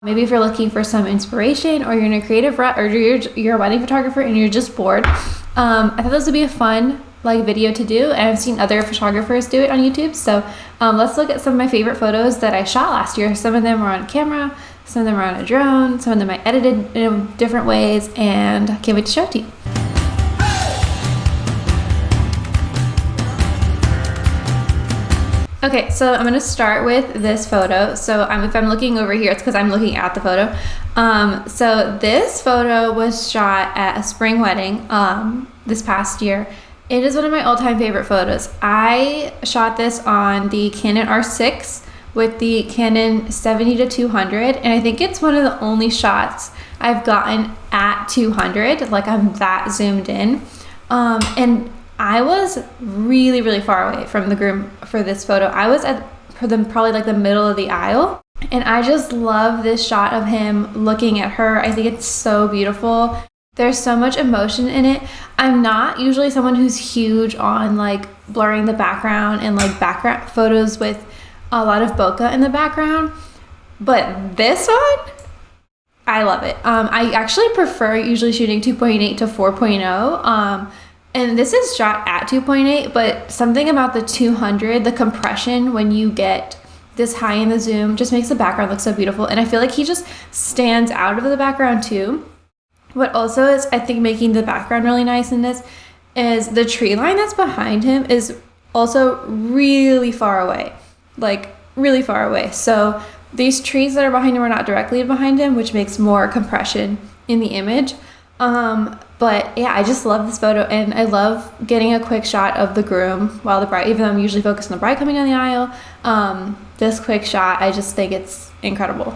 Maybe if you're looking for some inspiration, or you're in a creative rut, or you're a wedding photographer and you're just bored, I thought this would be a fun video to do, and I've seen other photographers do it on YouTube. So let's look at some of my favorite photos that I shot last year. Some of them were on camera, some of them were on a drone, some of them I edited in different ways, and I can't wait to show it to you. Okay, so I'm gonna start with this photo. So if I'm looking over here, it's because I'm looking at the photo. So this photo was shot at a spring wedding this past year. It is one of my all-time favorite photos. I shot this on the Canon R6 with the Canon 70-200, and I think it's one of the only shots I've gotten at 200, like I'm that zoomed in. And I was really, really far away from the groom for this photo. I was probably like the middle of the aisle, and I just love this shot of him looking at her. I think it's so beautiful. There's so much emotion in it. I'm not usually someone who's huge on like blurring the background and like background photos with a lot of bokeh in the background, but this one, I love it. I actually prefer usually shooting 2.8 to 4.0. And this is shot at 2.8, but something about the 200, the compression when you get this high in the zoom just makes the background look so beautiful. And I feel like he just stands out of the background too. What also is, I think, making the background really nice in this is the tree line that's behind him is also really far away, like really far away. So these trees that are behind him are not directly behind him, which makes more compression in the image. But yeah, I just love this photo, and I love getting a quick shot of the groom while the bride, even though I'm usually focused on the bride coming down the aisle. This quick shot, I just think it's incredible.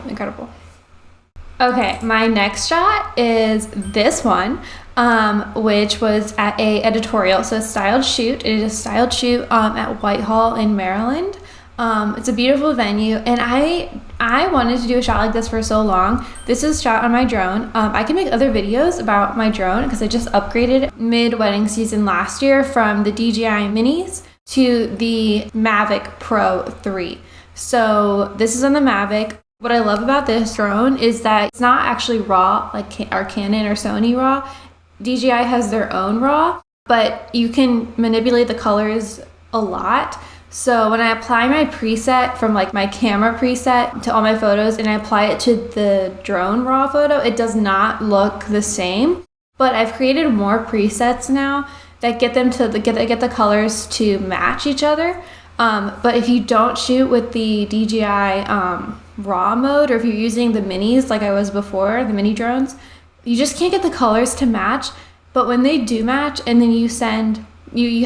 Okay, my next shot is this one, which was at a editorial, so a styled shoot. It is a styled shoot at Whitehall in Maryland. It's a beautiful venue, and I wanted to do a shot like this for so long. This is shot on my drone. I can make other videos about my drone because I just upgraded mid-wedding season last year from the DJI Minis to the Mavic Pro 3. So this is on the Mavic. What I love about this drone is that it's not actually RAW like our Canon or Sony RAW. DJI has their own RAW, but you can manipulate the colors a lot. So when I apply my preset from like my camera preset to all my photos and I apply it to the drone raw photo, it does not look the same. But I've created more presets now that get them to get the colors to match each other. But if you don't shoot with the DJI raw mode, or if you're using the minis like I was before, the mini drones, you just can't get the colors to match. But when they do match, and then you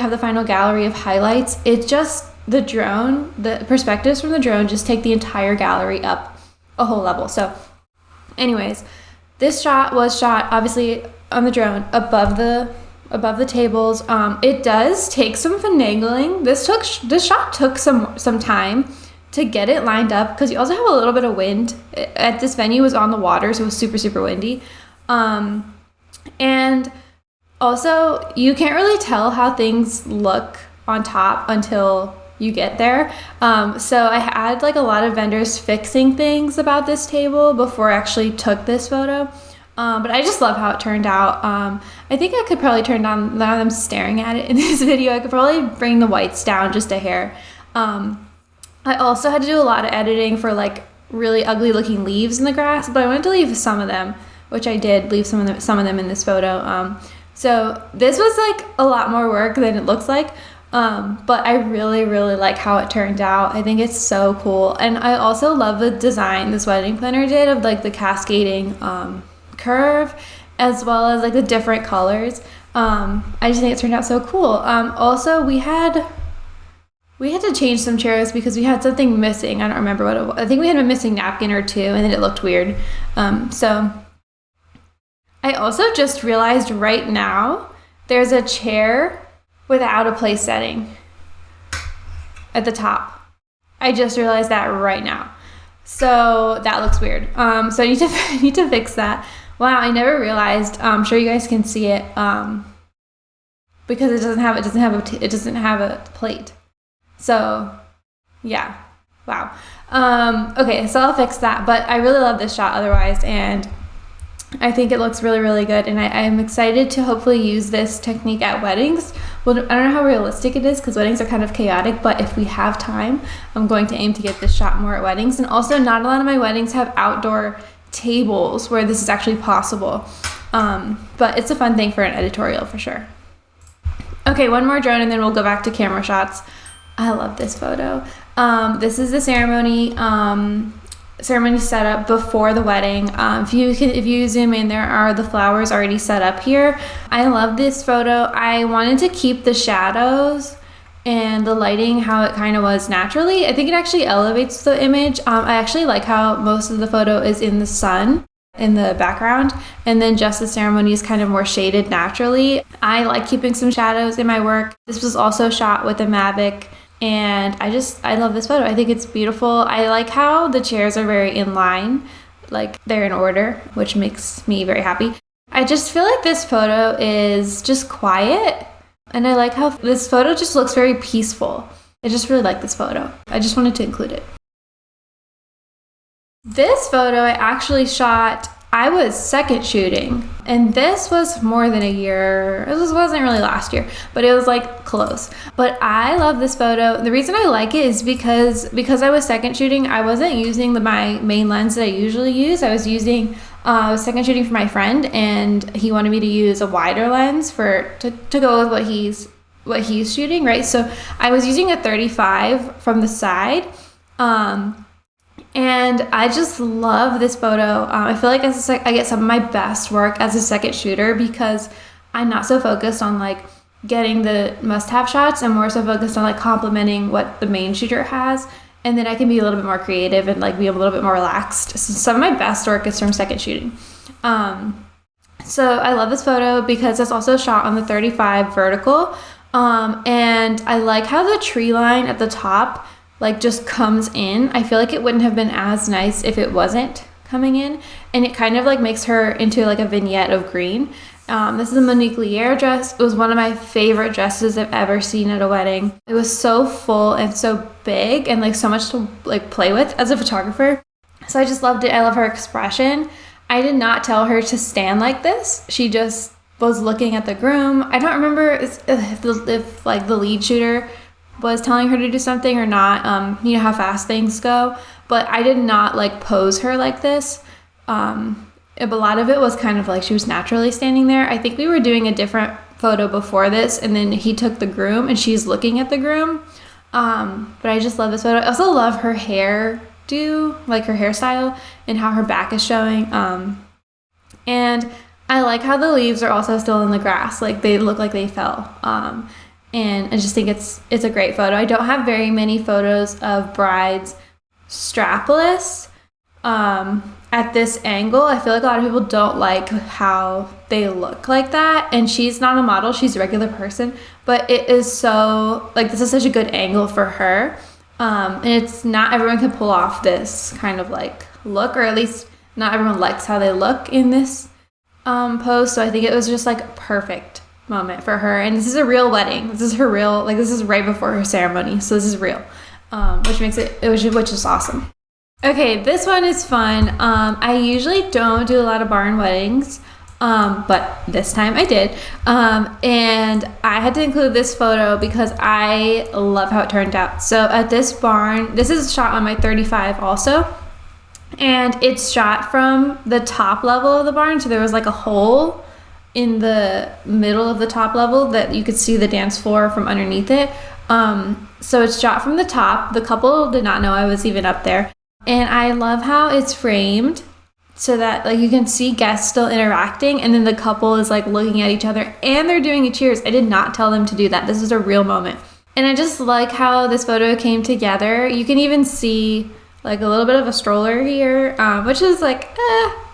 have the final gallery of highlights, it just, the perspectives from the drone just take the entire gallery up a whole level. So anyways, this shot was shot obviously on the drone above the tables. It does take some finagling. This shot took some time to get it lined up because you also have a little bit of wind. At this venue was on the water, so it was super, super windy. And also you can't really tell how things look on top until you get there. So I had like a lot of vendors fixing things about this table before I actually took this photo. But I just love how it turned out. I think I could probably turn down, now that I'm staring at it in this video, I could probably bring the whites down just a hair. I also had to do a lot of editing for like really ugly looking leaves in the grass, but I wanted to leave some of them, which I did leave some of them in this photo. So this was like a lot more work than it looks like. But I really, really like how it turned out. I think it's so cool. And I also love the design this wedding planner did of like the cascading curve, as well as like the different colors. I just think it turned out so cool. Also, we had to change some chairs because we had something missing. I don't remember what it was. I think we had a missing napkin or two, and then it looked weird. So I also just realized right now there's a chair without a place setting at the top. I just realized that right now. So that looks weird. So I need to fix that. Wow, I never realized. I'm sure you guys can see it because it doesn't have a plate. So yeah, wow. Okay, so I'll fix that, but I really love this shot otherwise, and I think it looks really, really good, and I'm excited to hopefully use this technique at weddings. Well, I don't know how realistic it is because weddings are kind of chaotic, but if we have time, I'm going to aim to get this shot more at weddings. And also, not a lot of my weddings have outdoor tables where this is actually possible, but it's a fun thing for an editorial for sure. Okay, one more drone and then we'll go back to camera shots. I love this photo. This is the ceremony setup before the wedding. If you zoom in, there are the flowers already set up here. I love this photo. I wanted to keep the shadows and the lighting how it kind of was naturally. I think it actually elevates the image. I actually like how most of the photo is in the sun in the background, and then just the ceremony is kind of more shaded naturally. I like keeping some shadows in my work. This was also shot with a Mavic, and I love this photo. I think it's beautiful. I like how the chairs are very in line, like they're in order, which makes me very happy. I just feel like this photo is just quiet, and I like how this photo just looks very peaceful. I just really like this photo. I just wanted to include it. This photo I actually shot, I was second shooting, and this was more than a year. It wasn't really last year, but it was like close. But I love this photo. The reason I like it is because I was second shooting, I wasn't using my main lens that I usually use. I was second shooting for my friend, and he wanted me to use a wider lens to go with what he's shooting, right? So I was using a 35 from the side. And I just love this photo. I feel like I get some of my best work as a second shooter because I'm not so focused on like getting the must-have shots. I'm more so focused on like complementing what the main shooter has, and then I can be a little bit more creative and like be a little bit more relaxed. So some of my best work is from second shooting. So I love this photo because it's also shot on the 35 vertical, and I like how the tree line at the top like just comes in. I feel like it wouldn't have been as nice if it wasn't coming in, and it kind of like makes her into like a vignette of green. This is a Monique Lier dress. It was one of my favorite dresses I've ever seen at a wedding. It was so full and so big and like so much to like play with as a photographer. So I just loved it. I love her expression. I did not tell her to stand like this. She just was looking at the groom. I don't remember if like the lead shooter was telling her to do something or not. You know how fast things go, but I did not like pose her like this. A lot of it was kind of like she was naturally standing there. I think we were doing a different photo before this, and then he took the groom and she's looking at the groom. But I just love this photo. I also love her hairdo, like her hairstyle and how her back is showing. And I like how the leaves are also still in the grass, like they look like they fell. And I just think it's a great photo. I don't have very many photos of brides strapless at this angle. I feel like a lot of people don't like how they look like that. And she's not a model, she's a regular person. But it is so, like, this is such a good angle for her. And it's not everyone can pull off this kind of like look, or at least not everyone likes how they look in this pose. So I think it was just like perfect moment for her. And this is a real wedding. This is her real, like, this is right before her ceremony, so this is real, which is awesome. Okay, this one is fun. I usually don't do a lot of barn weddings, but this time I did, and I had to include this photo because I love how it turned out. So at this barn, this is shot on my 35 also, and it's shot from the top level of the barn, so there was like a hole in the middle of the top level that you could see the dance floor from underneath it. So it's shot from the top. The couple did not know I was even up there. And I love how it's framed so that like you can see guests still interacting, and then the couple is like looking at each other and they're doing a cheers. I did not tell them to do that. This is a real moment. And I just like how this photo came together. You can even see like a little bit of a stroller here, which is like,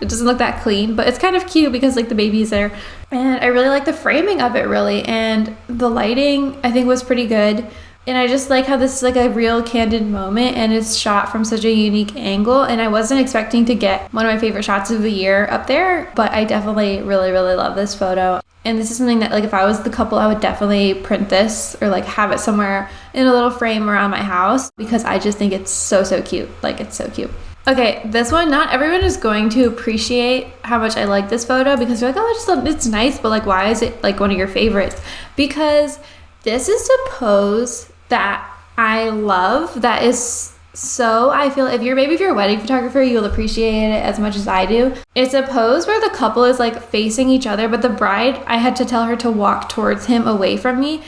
it doesn't look that clean, but it's kind of cute because like the baby's there. And I really like the framing of it really. And the lighting I think was pretty good. And I just like how this is like a real candid moment, and it's shot from such a unique angle. And I wasn't expecting to get one of my favorite shots of the year up there, but I definitely really, really love this photo. And this is something that, like, if I was the couple, I would definitely print this or like have it somewhere in a little frame around my house, because I just think it's so cute. Like, it's so cute. Okay, this one, not everyone is going to appreciate how much I like this photo, because you're like, oh, it's nice, but like, why is it like one of your favorites? Because this is a pose that I love, that is so, I feel if you're a wedding photographer, you'll appreciate it as much as I do. It's a pose where the couple is like facing each other, but the bride, I had to tell her to walk towards him away from me.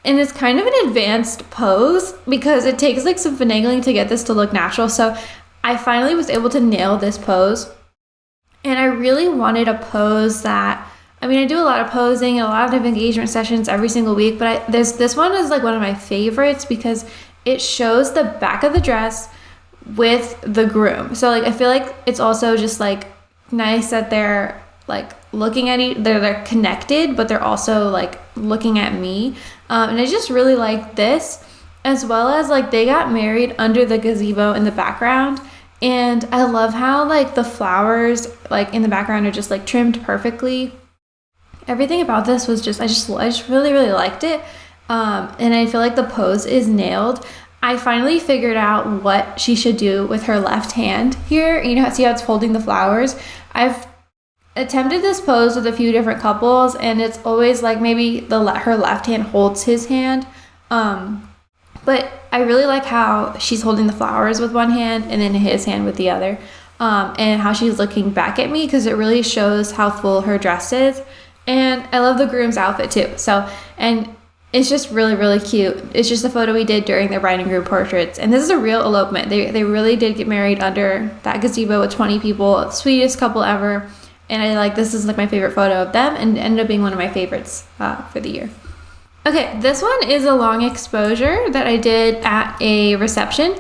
And it's kind of an advanced pose because it takes like some finagling to get this to look natural. So I finally was able to nail this pose. And I really wanted a pose that, I mean, I do a lot of posing and a lot of engagement sessions every single week, but this one is like one of my favorites because it shows the back of the dress with the groom. So like, I feel like it's also just like nice that they're like looking at they're connected, but they're also like looking at me. And I just really like this, as well as like they got married under the gazebo in the background. And I love how like the flowers like in the background are just like trimmed perfectly. Everything about this was just, I just really, really liked it. And I feel like the pose is nailed. I finally figured out what she should do with her left hand here. You know, see how it's holding the flowers? I've attempted this pose with a few different couples, and it's always like maybe her left hand holds his hand. But I really like how she's holding the flowers with one hand and then his hand with the other. And how she's looking back at me, because it really shows how full her dress is. And I love the groom's outfit too. So, and it's just really, really cute. It's just a photo we did during their bride and groom portraits. And this is a real elopement. They really did get married under that gazebo with 20 people. Sweetest couple ever. And this is like my favorite photo of them, and ended up being one of my favorites for the year. Okay, this one is a long exposure that I did at a reception.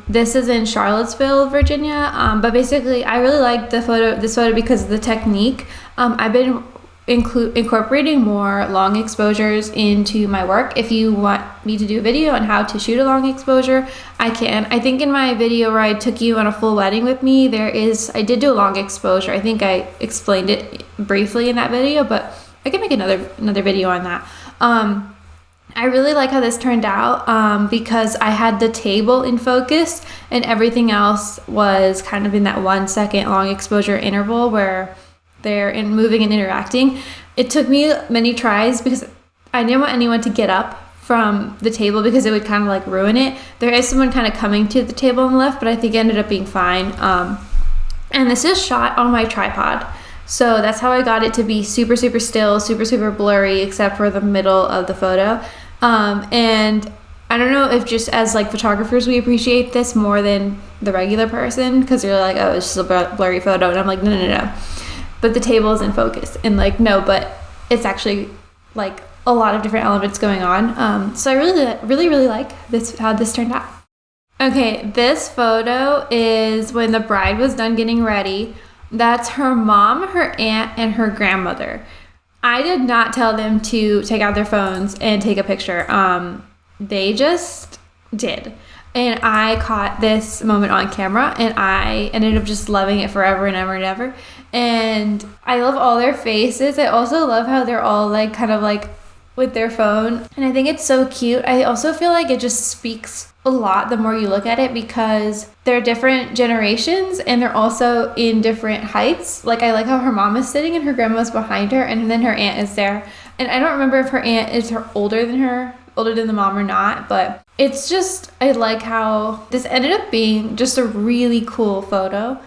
This is in Charlottesville, Virginia. But basically, I really like this photo because of the technique. I've been incorporating more long exposures into my work. If you want me to do a video on how to shoot a long exposure, I can. I think in my video where I took you on a full wedding with me, I did do a long exposure. I think I explained it briefly in that video, but I can make another video on that. I really like how this turned out because I had the table in focus and everything else was kind of in that 1 second long exposure interval where they're moving and interacting. It took me many tries because I didn't want anyone to get up from the table because it would kind of like ruin it. There is someone kind of coming to the table on the left, but I think it ended up being fine. And this is shot on my tripod. So that's how I got it to be super, super still, super, super blurry, except for the middle of the photo. And I don't know if just as like photographers, we appreciate this more than the regular person, because you're like, oh, it's just a blurry photo. And I'm like, no. But the table is in focus, and like, no, but it's actually like a lot of different elements going on. So I really like this, how this turned out. Okay, this photo is when the bride was done getting ready. That's her mom, her aunt, and her grandmother. I did not tell them to take out their phones and take a picture. They just did. And I caught this moment on camera, and I ended up just loving it forever and ever and ever. And I love all their faces. I also love how they're all like kind of like with their phone. And I think it's so cute. I also feel like it just speaks a lot the more you look at it, because they're different generations and they're also in different heights. Like, I like how her mom is sitting and her grandma's behind her, and then her aunt is there. And I don't remember if her aunt is older than the mom or not, but it's just, I like how this ended up being just a really cool photo.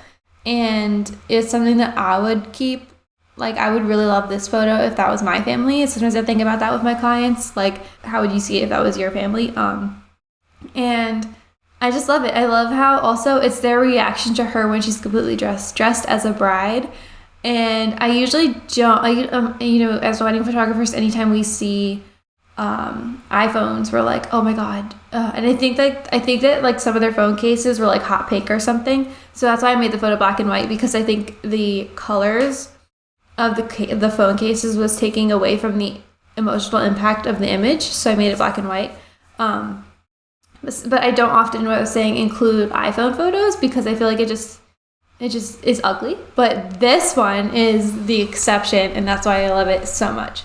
And it's something that I would keep. Like, I would really love this photo if that was my family. Sometimes I think about that with my clients. Like, how would you see it if that was your family? And I just love it. I love how also it's their reaction to her when she's completely dressed as a bride. And I usually don't, as wedding photographers, anytime we see iPhones, we're like, oh my God. And I think that like some of their phone cases were like hot pink or something. So that's why I made the photo black and white, because I think the colors of the phone cases was taking away from the emotional impact of the image. So I made it black and white. But I don't often, what I was saying, include iPhone photos, because I feel like it just, it just is ugly. But this one is the exception, and that's why I love it so much.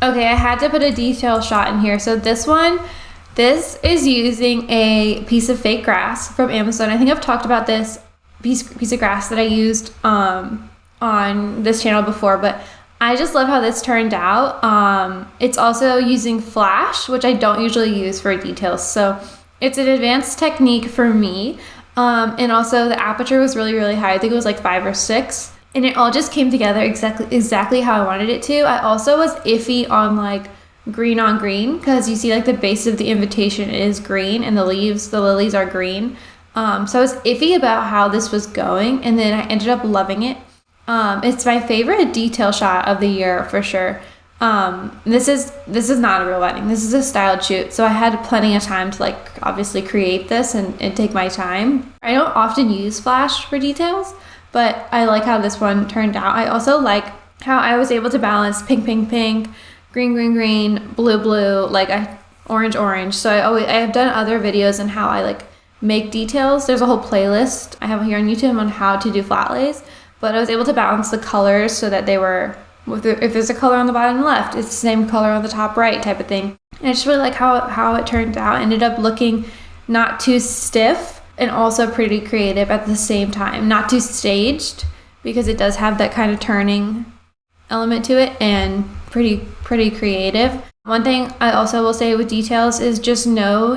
Okay, I had to put a detail shot in here. So this is using a piece of fake grass from Amazon. I think I've talked about this piece of grass that I used on this channel before, but I just love how this turned out. It's also using flash, which I don't usually use for details. So it's an advanced technique for me. And also the aperture was really, really high. I think it was like 5 or 6. And it all just came together exactly how I wanted it to. I also was iffy on like green on green, because you see like the base of the invitation is green and the lilies are green. So I was iffy about how this was going, and then I ended up loving it. It's my favorite detail shot of the year for sure. This is not a real wedding. This is a styled shoot. So I had plenty of time to like obviously create this and take my time. I don't often use flash for details, but I like how this one turned out. I also like how I was able to balance pink, pink, pink, green, green, green, blue, blue, like orange, orange. So I have done other videos on how I like make details. There's a whole playlist I have here on YouTube on how to do flat lays, but I was able to balance the colors so that they were, if there's a color on the bottom left, it's the same color on the top right type of thing. And I just really like how it turned out. It ended up looking not too stiff and also pretty creative at the same time. Not too staged, because it does have that kind of turning element to it, and pretty creative. One thing I also will say with details is just know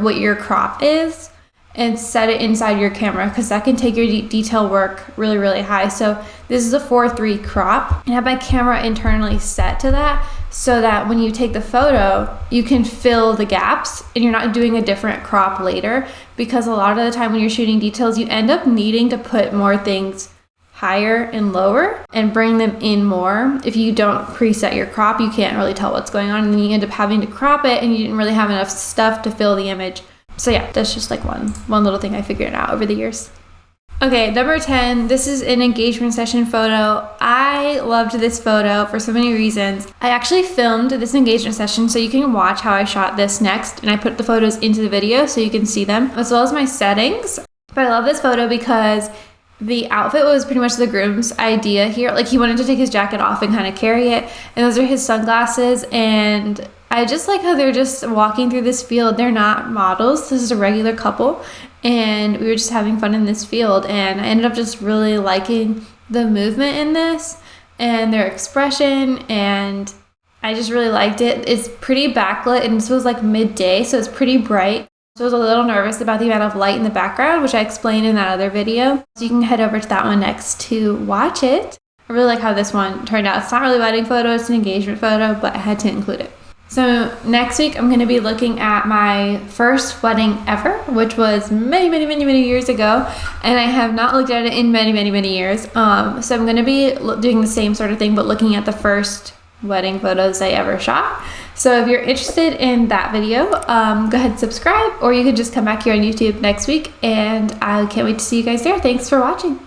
what your crop is and set it inside your camera, because that can take your detail work really, really high. So this is a 4:3 crop, and I have my camera internally set to that, so that when you take the photo, you can fill the gaps and you're not doing a different crop later, because a lot of the time when you're shooting details, you end up needing to put more things higher and lower and bring them in more. If you don't preset your crop, you can't really tell what's going on, and then you end up having to crop it and you didn't really have enough stuff to fill the image. So yeah, that's just like one little thing I figured out over the years. Okay, number 10, this is an engagement session photo. I loved this photo for so many reasons. I actually filmed this engagement session, so you can watch how I shot this next, and I put the photos into the video so you can see them, as well as my settings. But I love this photo because the outfit was pretty much the groom's idea here. Like, he wanted to take his jacket off and kind of carry it, and those are his sunglasses, and I just like how they're just walking through this field. They're not models. This is a regular couple, and we were just having fun in this field, and I ended up just really liking the movement in this and their expression, and I just really liked it. It's pretty backlit, and this was like midday, so it's pretty bright. So I was a little nervous about the amount of light in the background, which I explained in that other video. So you can head over to that one next to watch it. I really like how this one turned out. It's not really a wedding photo, it's an engagement photo, but I had to include it. So next week, I'm going to be looking at my first wedding ever, which was many years ago, and I have not looked at it in many years. So I'm going to be doing the same sort of thing, but looking at the first wedding photos I ever shot. So if you're interested in that video, go ahead and subscribe, or you could just come back here on YouTube next week, and I can't wait to see you guys there. Thanks for watching.